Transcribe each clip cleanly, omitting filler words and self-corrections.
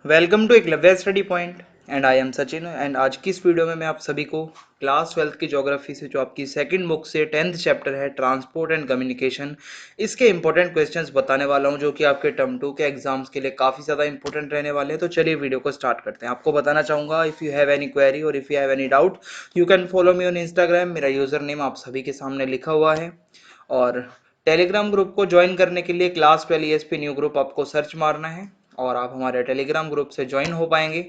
Welcome to Eklavya study point and I am Sachin. And आज की इस वीडियो में मैं आप सभी को क्लास 12th की ज्योग्राफी से जो आपकी सेकंड बुक से 10th चैप्टर है ट्रांसपोर्ट एंड कम्युनिकेशन, इसके इंपॉर्टेंट क्वेश्चंस बताने वाला हूं जो कि आपके टर्म 2 के एग्जाम्स के लिए काफ़ी ज़्यादा इंपॉर्टेंट रहने वाले हैं। तो चलिए वीडियो को स्टार्ट करते हैं। आपको बताना चाहूँगा, if you have any query और if you have any doubt you can follow me on Instagram. मेरा यूज़र नेम आप सभी के सामने लिखा हुआ है। और टेलीग्राम ग्रुप को ज्वाइन करने के लिए क्लास 12 ESP न्यू ग्रुप आपको सर्च मारना है और आप हमारे टेलीग्राम ग्रुप से ज्वाइन हो पाएंगे।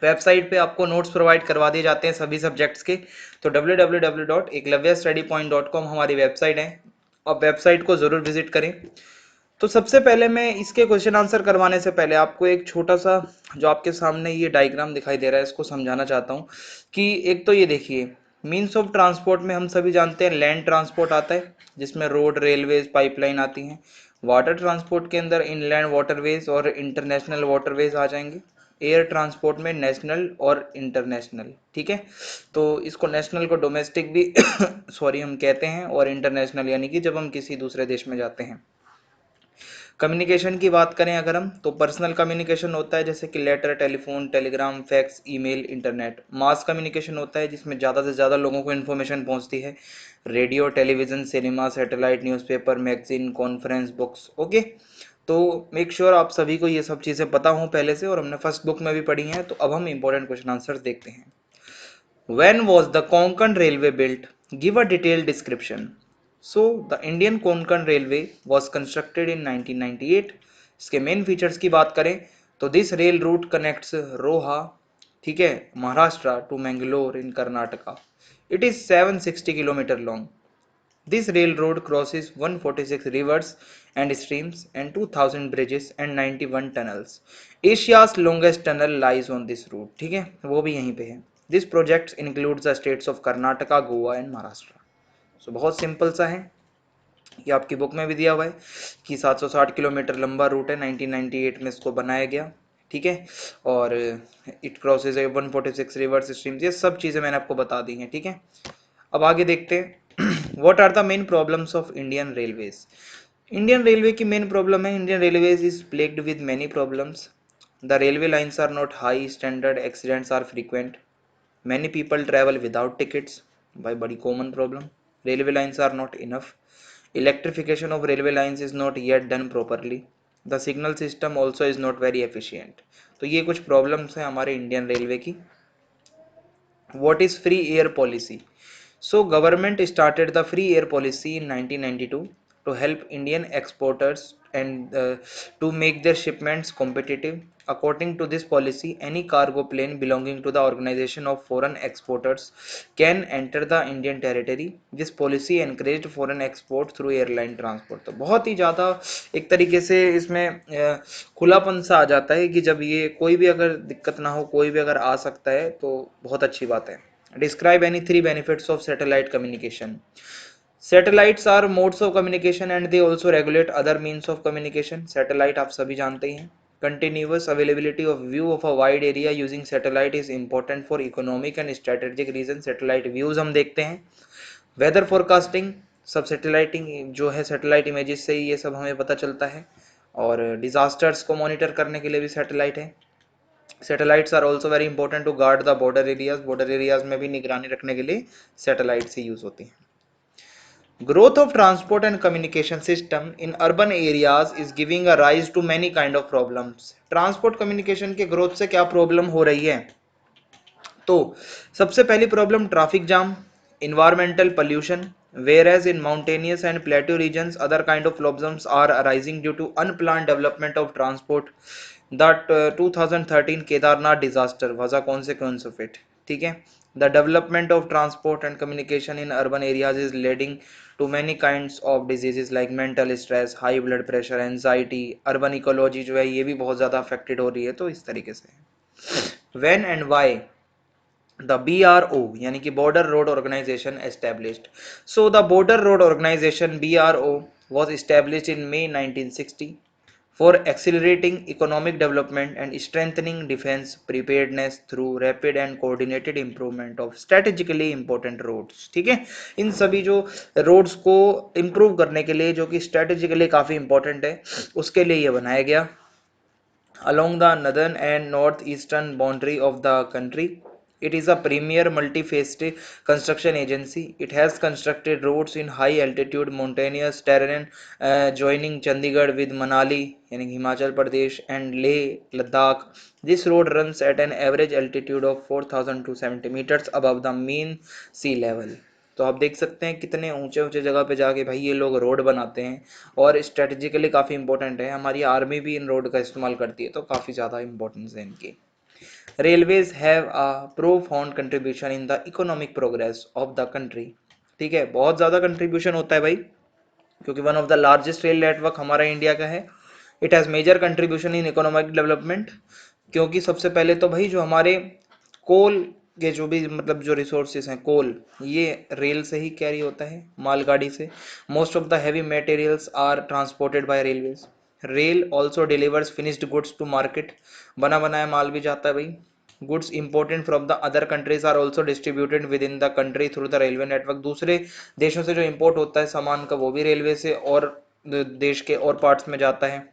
वेबसाइट पे आपको नोट्स प्रोवाइड करवा दिए जाते हैं सभी सब्जेक्ट्स के। तो www.eklavyastudypoint.com हमारी वेबसाइट है। आप वेबसाइट को ज़रूर विजिट करें। तो सबसे पहले मैं इसके क्वेश्चन आंसर करवाने से पहले आपको एक छोटा सा जो आपके सामने ये डायग्राम दिखाई दे रहा है इसको समझाना चाहता हूँ कि एक तो ये देखिए, मीन्स ऑफ ट्रांसपोर्ट में हम सभी जानते हैं लैंड ट्रांसपोर्ट आता है जिसमें रोड, रेलवेज, पाइपलाइन आती हैं। वाटर ट्रांसपोर्ट के अंदर इनलैंड वाटरवेज और इंटरनेशनल वाटरवेज आ जाएंगे। एयर ट्रांसपोर्ट में नेशनल और इंटरनेशनल, ठीक है। तो इसको नेशनल को डोमेस्टिक भी सॉरी हम कहते हैं, और इंटरनेशनल यानी कि जब हम किसी दूसरे देश में जाते हैं। कम्युनिकेशन की बात करें अगर हम, तो पर्सनल कम्युनिकेशन होता है जैसे कि letter, telephone, telegram, fax, email, internet. Mass communication होता है जिसमें ज़्यादा से ज़्यादा लोगों को इन्फॉर्मेशन पहुंचती है। Radio, television, cinema, satellite, newspaper, magazine, conference, books. Okay, तो मेक श्योर आप सभी को ये सब चीज़ें पता हों पहले से, और हमने फर्स्ट बुक में भी पढ़ी हैं। तो अब हम इंपॉर्टेंट क्वेश्चन आंसर देखते हैं। When was the Konkan Railway built? Give a detailed description. So, the Indian Konkan Railway was constructed in 1998. इसके मेन फीचर्स की बात करें तो this rail route connects Roha, ठीक है, Maharashtra to Mangalore in Karnataka. It is 760 kilometre long. This railroad crosses 146 rivers and streams and 2000 bridges and 91 tunnels. Asia's longest tunnel lies on this route, ठीक है, वो भी यहीं पे है। This project includes the states of Karnataka, Goa and Maharashtra. So बहुत simple सा है, ये आपकी बुक में भी दिया हुआ है कि 760 किलोमीटर लंबा रूट है, 1998 में इसको बनाया गया, ठीक है। और इट क्रॉसेज 146 रिवर्स, स्ट्रीम्स, ये सब चीज़ें मैंने आपको बता दी हैं, ठीक है। अब आगे देखते हैं what are the main problems of Indian railways. Indian railway की मेन प्रॉब्लम है, Indian railways is plagued with many problems. The railway lines are not high standard, accidents are frequent, many people travel without tickets, by बड़ी common problem. Railway lines are not enough. Electrification of railway lines is not yet done properly. The signal system also is not very efficient. तो ये कुछ problems हैं हमारे Indian railway की। What is free air policy? So government started the free air policy in 1992 to help Indian exporters and to make their shipments competitive. According to this policy, any cargo plane belonging to the Organization of Foreign Exporters can enter the Indian territory. This policy encouraged foreign export through airline transport. तो बहुत ही ज़्यादा एक तरीके से इसमें खुलापन सा आ जाता है कि जब ये कोई भी अगर दिक्कत ना हो, कोई भी अगर आ सकता है तो बहुत अच्छी बात है। Describe any 3 benefits of satellite communication. Satellites are modes of communication and they also regulate other means of communication. Satellite आप सभी जानते ही हैं। Continuous availability of view of a wide area using satellite is important for economic and strategic reason. Satellite views हम देखते हैं। Weather forecasting, सब सैटेलाइटिंग जो है, सैटेलाइट इमेजेस से ही ये सब हमें पता चलता है। और डिजास्टर्स को मॉनिटर करने के लिए भी सैटेलाइट है। Satellites are also very important to guard the border areas. Border areas में भी निगरानी रखने के लिए सैटेलाइट्स ही यूज होती हैं। Growth of transport and communication system in urban areas is giving a rise to many kind of problems. Transport communication के growth से क्या प्रॉब्लम हो रही है? तो सबसे पहली problem traffic jam, environmental pollution, whereas in mountainous and plateau regions other kind of problems are arising due to unplanned development of transport. That 2013 Kedarnath disaster was a consequence of it, ठीक है। The development of transport and communication in urban areas is leading to many kinds of diseases like mental stress, high blood pressure, anxiety. urban ecology जो है ये भी बहुत ज़्यादा affected हो रही है। तो इस तरीके से when and why the BRO यानी कि Border Road Organization established. So the Border Road Organization BRO was established in May 1960 for accelerating economic development and strengthening defense preparedness through rapid and coordinated improvement of strategically important roads, ठीक है। इन सभी जो roads को improve करने के लिए जो कि स्ट्रेटेजिकली काफ़ी इंपॉर्टेंट है उसके लिए ये बनाया गया। along the northern and northeastern boundary of the country. It is a premier multi-faceted construction agency. It has constructed roads in high altitude mountainous terrain joining Chandigarh with Manali, yani Himachal Pradesh, and Leh, Ladakh. This road runs at an average altitude of 4,270 meters above the mean sea level. तो आप देख सकते हैं कितने ऊंचे ऊंचे जगह पे जाके भाई ये लोग रोड बनाते हैं और स्ट्रेटेजिकली काफ़ी इंपॉर्टेंट है। हमारी आर्मी भी इन रोड का इस्तेमाल करती है, तो काफ़ी ज़्यादा इंपॉर्टेंस है इनकी। Railways have a profound contribution in the economic progress of the country. ठीक है, बहुत ज़्यादा कंट्रीब्यूशन होता है भाई, क्योंकि one of the largest rail network हमारा इंडिया का है। It has major contribution in economic development, क्योंकि सबसे पहले तो भाई जो हमारे कोल के जो भी मतलब जो रिसोर्सेज हैं कोल, ये रेल से ही कैरी होता है, मालगाड़ी से। Most of the heavy materials are transported by railways. Rail also delivers finished goods to market, बना बनाया माल भी जाता है भाई। Goods imported from the other countries are also distributed within the country through the railway network. दूसरे देशों से जो इंपोर्ट होता है सामान का, वो भी रेलवे से और देश के और पार्ट्स में जाता है।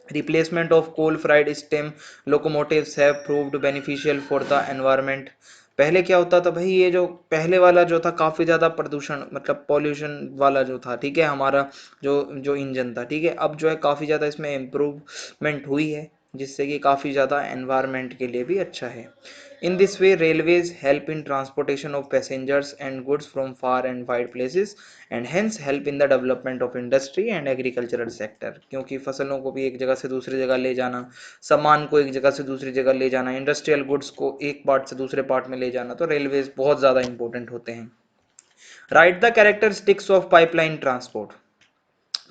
Replacement of coal-fired steam locomotives have proved beneficial for the environment। पहले क्या होता था भाई, ये जो पहले वाला जो था काफ़ी ज़्यादा प्रदूषण मतलब पॉल्यूशन वाला जो था, ठीक है, हमारा जो जो इंजन था, ठीक है, अब जो है काफ़ी ज़्यादा इसमें इम्प्रूवमेंट हुई है, जिससे कि काफ़ी ज़्यादा एनवायरनमेंट के लिए भी अच्छा है। In this way, railways help in transportation of passengers and goods from far and wide places and hence help in the development of industry and agricultural sector। क्योंकि फसलों को भी एक जगह से दूसरी जगह ले जाना, सामान को एक जगह से दूसरी जगह ले जाना, इंडस्ट्रियल गुड्स को एक पार्ट से दूसरे पार्ट में ले जाना, तो रेलवेज बहुत ज़्यादा इंपॉर्टेंट होते हैं। Write the characteristics of pipeline transport.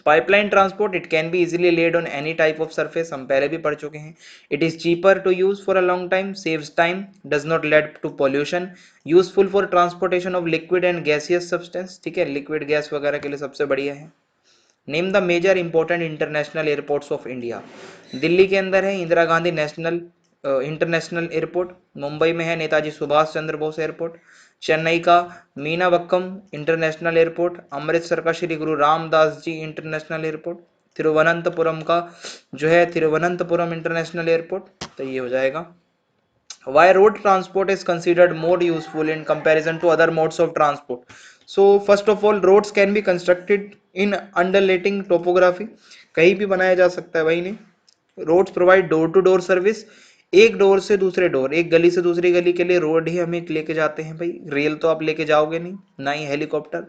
Pipeline transport, it can be easily laid on any type of surface, हम पहले भी पढ़ चुके हैं। It is cheaper to use for a long time, saves time, does not lead to pollution, useful for transportation of liquid and gaseous substance. ठीक है, liquid gas वगैरह के लिए सबसे बढ़िया है। Name the major important international airports of India. Delhi के अंदर है Indira Gandhi national international airport, Mumbai में है नेताजी सुभाष चंद्र बोस एयरपोर्ट, चेन्नई का मीनावक्कम इंटरनेशनल एयरपोर्ट, अमृतसर का श्री गुरु रामदास जी इंटरनेशनल एयरपोर्ट, तिरुवनंतपुरम का जो है तिरुवनंतपुरम इंटरनेशनल एयरपोर्ट। तो ये हो जाएगा। Why road transport is considered more useful in comparison to other modes of transport? So first of all, roads can be constructed in undulating topography, कहीं भी बनाया जा सकता है भाई ने। Roads provide door to door service, एक door से दूसरे डोर, एक गली से दूसरी गली के लिए रोड ही हमें लेके जाते हैं भाई, रेल तो आप लेके जाओगे नहीं, ना ही helicopter.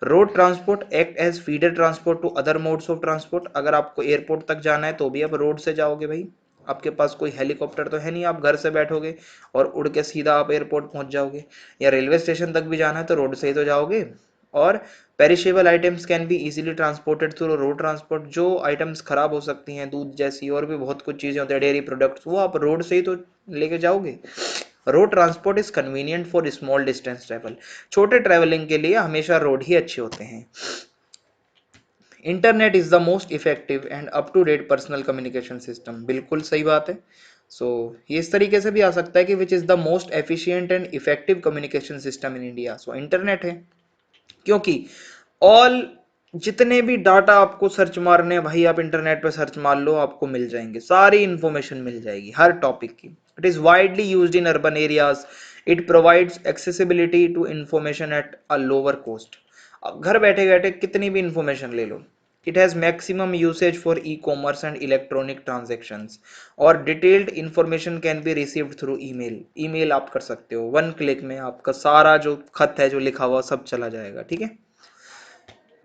Road transport act as feeder transport to other modes of transport. अगर आपको एयरपोर्ट तक जाना है तो भी आप रोड से जाओगे भाई, आपके पास कोई हेलीकॉप्टर तो है नहीं, आप घर से बैठोगे और उड़ के सीधा आप एयरपोर्ट पहुंच जाओगे। या रेलवे स्टेशन तक भी जाना है तो रोड से ही तो जाओगे। और perishable items can be easily transported through road transport. जो आइटम्स खराब हो सकती हैं, दूध जैसी और भी बहुत कुछ चीजें होती हैं, डेयरी प्रोडक्ट्स, वो आप रोड से ही तो लेके जाओगे। Road transport is convenient for small distance travel. छोटे ट्रेवलिंग के लिए हमेशा रोड ही अच्छे होते हैं। Internet is the most effective and up to date personal communication system. बिल्कुल सही बात है। सो ये इस तरीके से भी आ सकता है कि which is the most efficient and effective communication system in India. So internet है, क्योंकि ऑल जितने भी डाटा आपको सर्च मारने हैं भाई, आप इंटरनेट पे सर्च मार लो, आपको मिल जाएंगे, सारी इंफॉर्मेशन मिल जाएगी हर टॉपिक की। It is widely used in urban areas. It provides accessibility to information at a lower cost. घर बैठे बैठे कितनी भी इंफॉर्मेशन ले लो। It has maximum usage for e commerce and electronic transactions. और detailed information can be received through email. Email आप कर सकते हो, वन क्लिक में आपका सारा जो खत है जो लिखा हुआ सब चला जाएगा। ठीक है।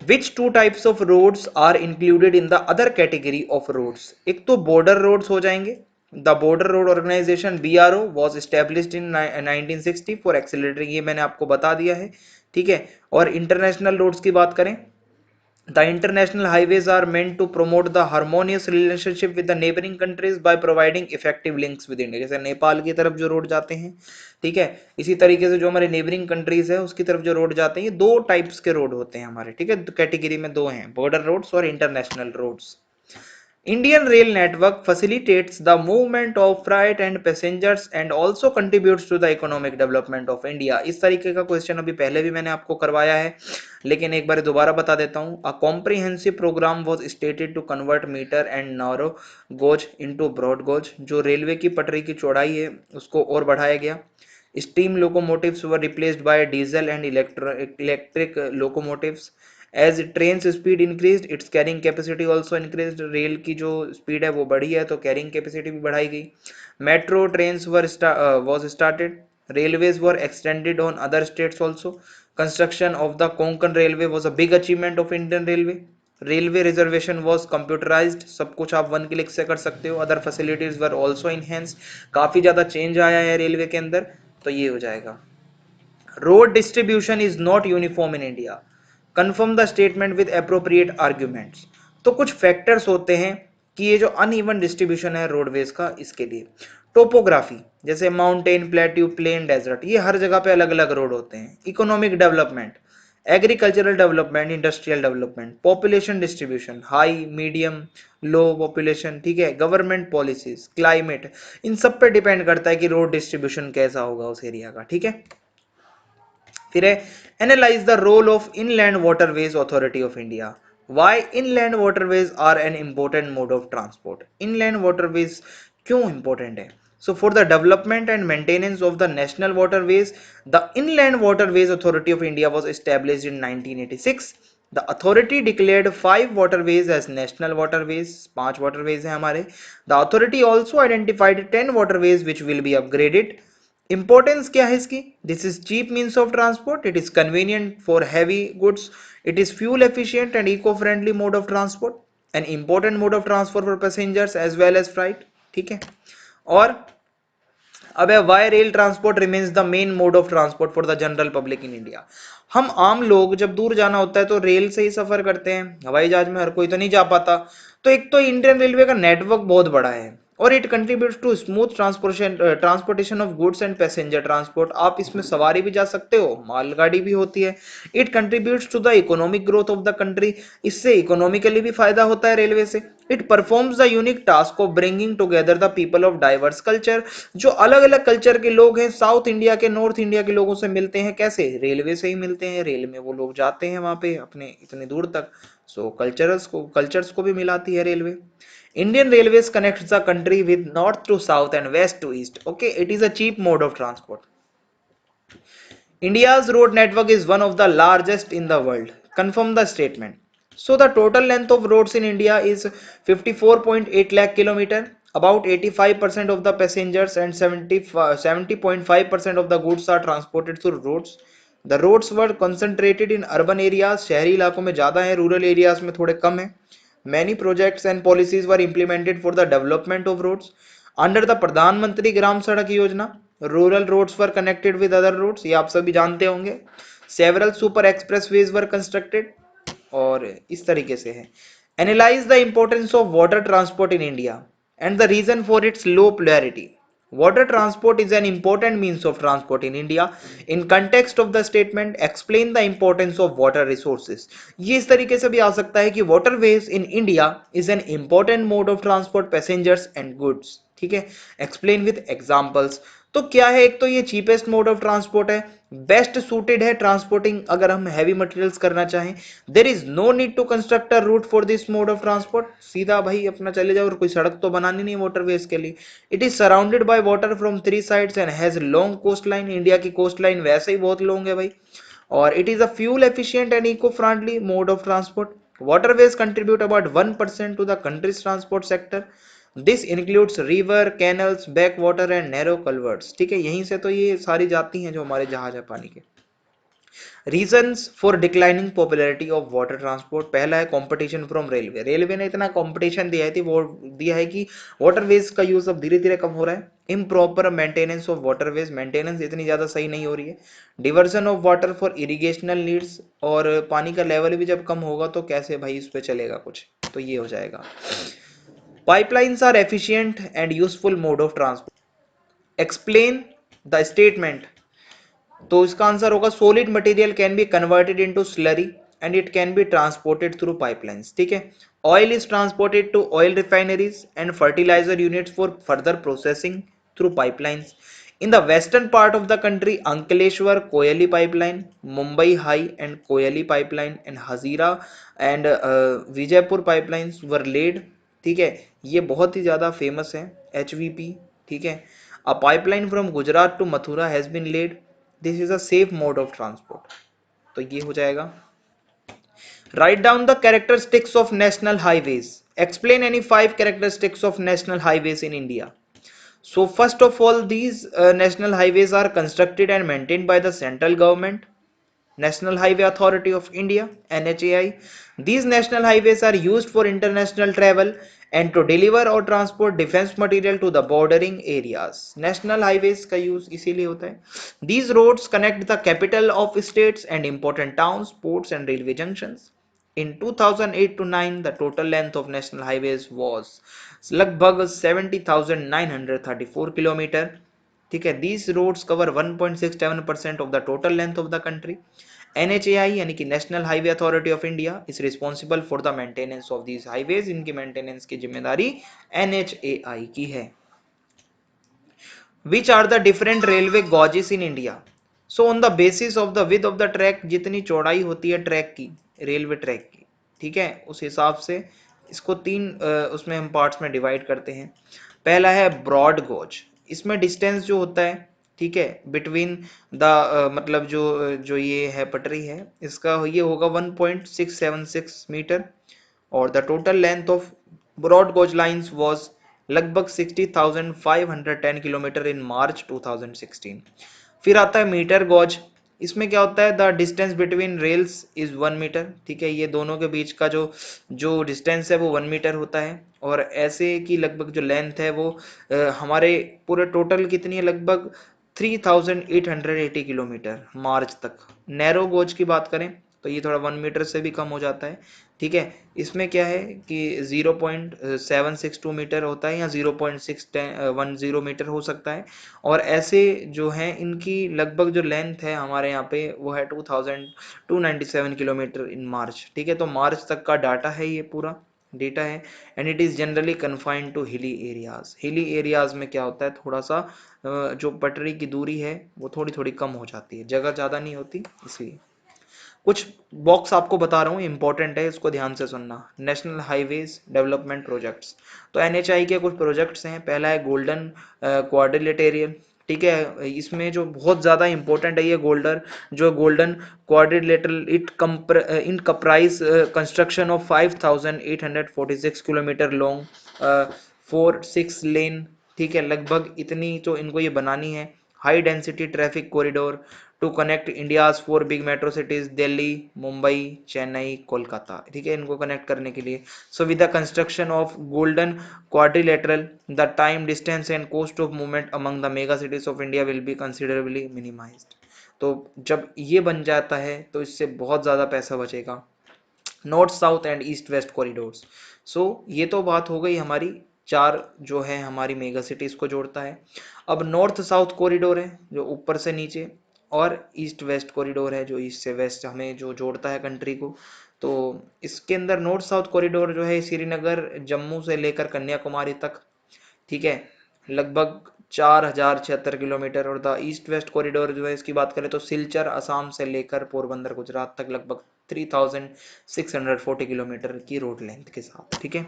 Which two types of roads are included in the other category of roads? एक तो border roads हो जाएंगे। The Border Road Organization BRO was established in 1960 for accelerating, ये मैंने आपको बता दिया है। ठीक है। और इंटरनेशनल रोड्स की बात करें, the international highways are meant to promote the harmonious relationship with the neighboring countries by providing effective links with India। जैसे नेपाल की तरफ जो रोड जाते हैं, ठीक है, इसी तरीके से जो हमारे नेबरिंग कंट्रीज है उसकी तरफ जो रोड जाते हैं, ये दो टाइप्स के रोड होते हैं हमारे। ठीक है, कैटेगरी में दो हैं, बॉर्डर रोड्स और international roads. Indian rail network facilitates the movement of freight and passengers and also contributes to the economic development of India. इस तरीके का क्वेश्चन अभी पहले भी मैंने आपको करवाया है, लेकिन एक बार दोबारा बता देता हूँ. A comprehensive program was stated to convert meter and narrow gauge into broad gauge. जो रेलवे की पटरी की चौड़ाई है उसको और बढ़ाया गया. Steam locomotives were replaced by diesel and electric locomotives. As trains speed increased, its carrying capacity also increased. Rail की जो स्पीड है वो बढ़ी है तो कैरिंग कैपेसिटी भी बढ़ाई गई. Metro trains was started. Railways were extended on other states also. Construction of the Konkan Railway was a big achievement of Indian Railway. Railway reservation was computerised, सब कुछ आप वन क्लिक से कर सकते हो. Other facilities were also enhance. काफी ज्यादा change आया है रेलवे के अंदर, तो ये हो जाएगा. Road distribution is not uniform in India. Confirm the statement with appropriate arguments. तो कुछ फैक्टर्स होते हैं कि ये जो अनइवन डिस्ट्रीब्यूशन है रोडवेज का, इसके लिए टोपोग्राफी जैसे माउंटेन, प्लेट्यू, प्लेन, डेजर्ट, ये हर जगह पे अलग अलग रोड होते हैं. Economic development, agricultural development, industrial development, population distribution, high, medium, low population, ठीक है, गवर्नमेंट पॉलिसीज, क्लाइमेट, इन सब पे डिपेंड करता है कि रोड डिस्ट्रीब्यूशन कैसा होगा उस एरिया का. ठीक है, फिर है analyse the role of inland waterways authority of India. Why inland waterways are an important mode of transport. Inland waterways क्यों इंपॉर्टेंट है? So for the development and maintenance of the national waterways, the Inland Waterways Authority of India was established in 1986. The authority declared 5 waterways as national waterways. 5 waterways हैं हमारे. The authority also identified 10 waterways which will be upgraded. Importance क्या है इसकी? This is cheap means of transport. It is convenient for heavy goods. It is fuel efficient and eco-friendly mode of transport. An important mode of transport for passengers as well as freight. ठीक है. और अब है why rail transport remains the main mode of transport for the general public in India. हम आम लोग जब दूर जाना होता है तो रेल से ही सफर करते हैं, हवाई जहाज में हर कोई तो नहीं जा पाता. तो एक तो इंडियन रेलवे का नेटवर्क बहुत बड़ा है और it contributes to smooth transportation of goods and passenger transport. आप इसमें सवारी भी जा सकते हो, मालगाड़ी भी होती है. It contributes to the economic growth of the country. इससे इकोनॉमिकली भी फायदा होता है रेलवे से. It performs the unique task of bringing together the people of diverse culture. जो अलग अलग कल्चर के लोग हैं, साउथ इंडिया के, नॉर्थ इंडिया के लोगों से मिलते हैं. कैसे? रेलवे से ही मिलते हैं. रेल में वो लोग जाते हैं वहां पे अपने इतने दूर तक. सो कल्चर्स को भी मिलाती है railway. Indian Railways connects the country with north to south and west to east. Okay, it is a cheap mode of transport. India's road network is one of the largest in the world. Confirm the statement. So the total length of roads in India is 54.8 lakh kilometer. About 85% of the passengers and 70.5% of the goods are transported through roads. The roads were concentrated in urban areas. शहरी इलाकों में ज़्यादा है, rural areas में थोड़े कम है. Many projects and policies were implemented for the development of roads. Under the Pradhan Mantri Gram Sadak Yojana, rural roads were connected with other roads. ये आप सभी जानते होंगे. Several super expressways were constructed. और इस तरीके से है. Analyze the importance of water transport in India and the reason for its low popularity. Water transport is an important means of transport in India. In context of the statement, explain the importance of water resources. ये इस तरीके से भी आ सकता है कि waterways in India is an important mode of transport passengers and goods. ठीक है, explain with examples. तो क्या है? एक तो ये cheapest mode of transport है, बेस्ट सूटेड है ट्रांसपोर्टिंग अगर हम हैवी मटेरियल्स करना चाहें. There is no need to construct a route for this mode of transport. सीधा भाई अपना चले जाओ और कोई सड़क तो बनानी नहीं वाटरवेज के लिए. It is surrounded by water from 3 sides and has long coast line. India की कोस्ट लाइन वैसे ही बहुत लॉन्ग है भाई. और it is a fuel efficient and eco friendly mode of transport. Waterways contribute about 1% to the country's transport sector. This includes river, canals, back water and narrow culverts. ठीक है, यहीं से तो ये सारी जाती हैं जो हमारे जहाज है पानी के. Reasons for declining popularity of water transport. पहला है कंपटीशन फ्रॉम रेलवे. रेलवे ने इतना कंपटीशन दिया है वो दिया है कि वाटरवेज का यूज अब धीरे धीरे कम हो रहा है. Improper maintenance of waterways. Maintenance इतनी ज्यादा सही नहीं हो रही है. Diversion of water for irrigational needs. और पानी का लेवल भी जब कम होगा तो कैसे भाई इस पे चलेगा कुछ, तो ये हो जाएगा. Pipelines are efficient and useful mode of transport. Explain the statement. तो इसका आंसर होगा solid material can be converted into slurry. and it can be transported through pipelines. ठीक है, oil is transported to oil refineries and fertilizer units for further processing through pipelines. In the western part of the country, Ankleshwar Koyali pipeline, Mumbai High and Koyali pipeline and Hazira and Vijaypur pipelines were laid. ठीक है, ये बहुत ही ज़्यादा famous है HVP. ठीक है, a pipeline from Gujarat to Mathura has been laid. This is a safe mode of transport. तो ये हो जाएगा. Write down the characteristics of national highways. Explain any 5 characteristics of national highways in India. So first of all, these national highways are constructed and maintained by the central government, National Highway Authority of India, NHAI. These national highways are used for international travel and to deliver or transport defense material to the bordering areas. National highways का use इसीलिए होता है. These roads connect the capital of states and important towns, ports and railway junctions. In 2008 to 9, the total length of national highways was लगभग 70,934 kilometre. ठीक है, these roads cover 1.67% of the total length of the country. NHAI यानी कि national highway authority of India is responsible for the maintenance of these highways. इनकी maintenance की जिम्मेदारी NHAI की है. Which are the different railway gauges in India? So on the basis of the width of the track, जितनी चौड़ाई होती है track की, रेलवे ट्रैक की, ठीक है, उस हिसाब से इसको तीन उसमें हम पार्ट्स में डिवाइड करते हैं. पहला है ब्रॉड गॉज. इसमें डिस्टेंस जो होता है, ठीक है, बिटवीन द मतलब जो ये है पटरी है, इसका ये होगा 1.676 मीटर. और the total length of broad gauge lines was लगभग 60,510 किलोमीटर इन मार्च 2016. फिर आता है मीटर गॉज. इसमें क्या होता है, the distance between rails is 1 metre. ठीक है, ये दोनों के बीच का जो डिस्टेंस है वो 1 मीटर होता है. और ऐसे की लगभग जो लेंथ है वो हमारे पूरे टोटल कितनी है, लगभग 3,880 किलोमीटर मार्च तक. नैरो गॉज की बात करें तो ये थोड़ा 1 मीटर से भी कम हो जाता है. ठीक है, इसमें क्या है कि 0.762 मीटर होता है या 0.610 मीटर हो सकता है. और ऐसे जो हैं इनकी लगभग जो लेंथ है हमारे यहाँ पे वो है 2,297 किलोमीटर इन मार्च. ठीक है, तो मार्च तक का डाटा है, ये पूरा डेटा है. And it is generally confined to hilly areas. Hilly areas में क्या होता है, थोड़ा सा जो पटरी की दूरी है वो थोड़ी थोड़ी कम हो जाती है, जगह ज़्यादा नहीं होती इसलिए. कुछ बॉक्स आपको बता रहा हूँ, इंपॉर्टेंट है, इसको ध्यान से सुनना. National highways development projects. तो NHAI के कुछ प्रोजेक्ट्स हैं. पहला है गोल्डन क्वाड्रिलेटेरियल. ठीक है, इसमें जो बहुत ज़्यादा इंपॉर्टेंट है ये golden quadrilateral in comprise construction of 5,846 kilometre long 4-6 lane. ठीक है, लगभग इतनी तो इनको ये बनानी है. High density traffic corridor to connect India's 4 big metro cities Delhi, Mumbai, Chennai, Kolkata. ठीक है, इनको कनेक्ट करने के लिए. So with the construction of golden quadrilateral, the time, distance and cost of movement among the mega cities of India will be considerably minimised. तो जब ये बन जाता है तो इससे बहुत ज़्यादा पैसा बचेगा. North south and east west corridors. So ये तो बात हो गई हमारी चार जो है हमारी मेगा सिटीज को जोड़ता है. अब नॉर्थ साउथ कॉरिडोर है जो ऊपर से नीचे, और ईस्ट वेस्ट कॉरिडोर है जो ईस्ट से वेस्ट हमें जो जोड़ता है कंट्री को. तो इसके अंदर नॉर्थ साउथ कॉरिडोर जो है श्रीनगर जम्मू से लेकर कन्याकुमारी तक. ठीक है, लगभग 4,076 किलोमीटर. और द ईस्ट वेस्ट कॉरिडोर जो है इसकी बात करें तो सिलचर असम से लेकर पोरबंदर गुजरात तक लगभग 3,640 किलोमीटर की रोड लेंथ के साथ. ठीक है,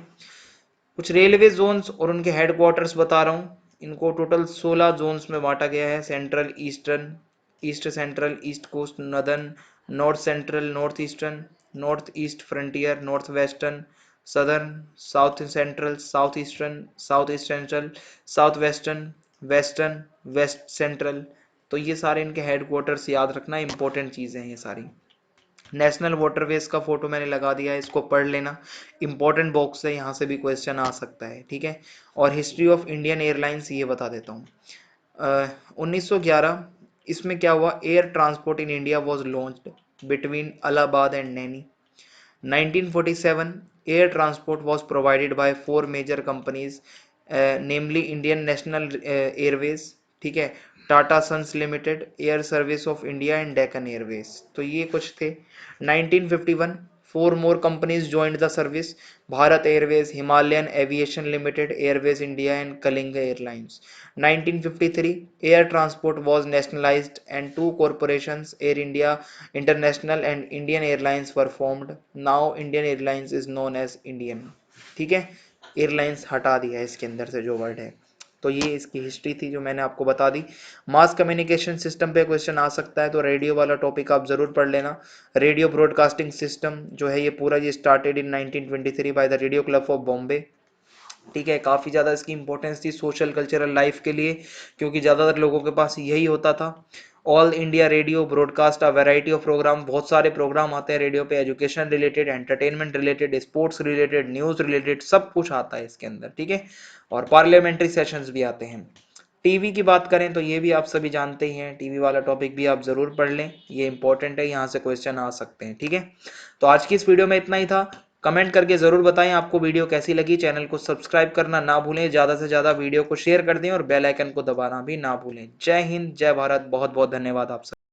कुछ रेलवे जोन्स और उनके हेडक्वार्टर्स बता रहा हूँ. इनको टोटल 16 जोन्स में बांटा गया है. Central eastern, east central, east coast, northern, north central, north eastern, north east frontier, north western, southern, south central, south eastern, south east central, south western, western, west central. तो ये सारे इनके headquarters याद रखना, इंपॉर्टेंट चीज़ें हैं ये सारी. नेशनल वाटरवेज का फोटो मैंने लगा दिया है, इसको पढ़ लेना, इंपॉर्टेंट बॉक्स है, यहाँ से भी क्वेश्चन आ सकता है. ठीक है, और हिस्ट्री ऑफ इंडियन एयरलाइंस ये बता देता हूँ. 1911 इसमें क्या हुआ, air transport in India was launched between Allahabad and Naini. 1947 air transport was provided by 4 major companies, namely Indian national airways. ठीक है, Tata sons limited, air service of India and Deccan airways. तो ये कुछ थे। 1951 four more companies joined the service, Bharat airways, Himalayan aviation limited, airways India and Kalinga airlines. 1953 air transport was nationalised and two corporations, air India international and Indian airlines were formed. Now Indian airlines is known as Indian. ठीक है, airlines हटा दिया है इसके अंदर से जो word है। तो ये इसकी हिस्ट्री थी जो मैंने आपको बता दी। मास कम्युनिकेशन सिस्टम पे क्वेश्चन आ सकता है, तो रेडियो वाला टॉपिक आप जरूर पढ़ लेना। रेडियो ब्रॉडकास्टिंग सिस्टम जो है ये पूरा ये started in 1923 by the radio club of Bombay. ठीक है, काफ़ी ज़्यादा इसकी इंपॉर्टेंस थी सोशल कल्चरल लाइफ के लिए, क्योंकि ज़्यादातर लोगों के पास यही होता था। All India radio broadcast a variety of program, बहुत सारे प्रोग्राम आते हैं रेडियो पे, education related, entertainment related, sports related, news related, सब कुछ आता है इसके अंदर। ठीक है, और पार्लियामेंट्री सेशंस भी आते हैं। टीवी की बात करें तो ये भी आप सभी जानते ही हैं, टीवी वाला टॉपिक भी आप जरूर पढ़ लें, ये इंपॉर्टेंट है, यहाँ से क्वेश्चन आ सकते हैं। ठीक है, तो आज की इस वीडियो में इतना ही था। कमेंट करके जरूर बताएं आपको वीडियो कैसी लगी। चैनल को सब्सक्राइब करना ना भूलें, ज़्यादा से ज़्यादा वीडियो को शेयर कर दें और बेल आइकन को दबाना भी ना भूलें। जय हिंद, जय भारत, बहुत बहुत धन्यवाद आप सब।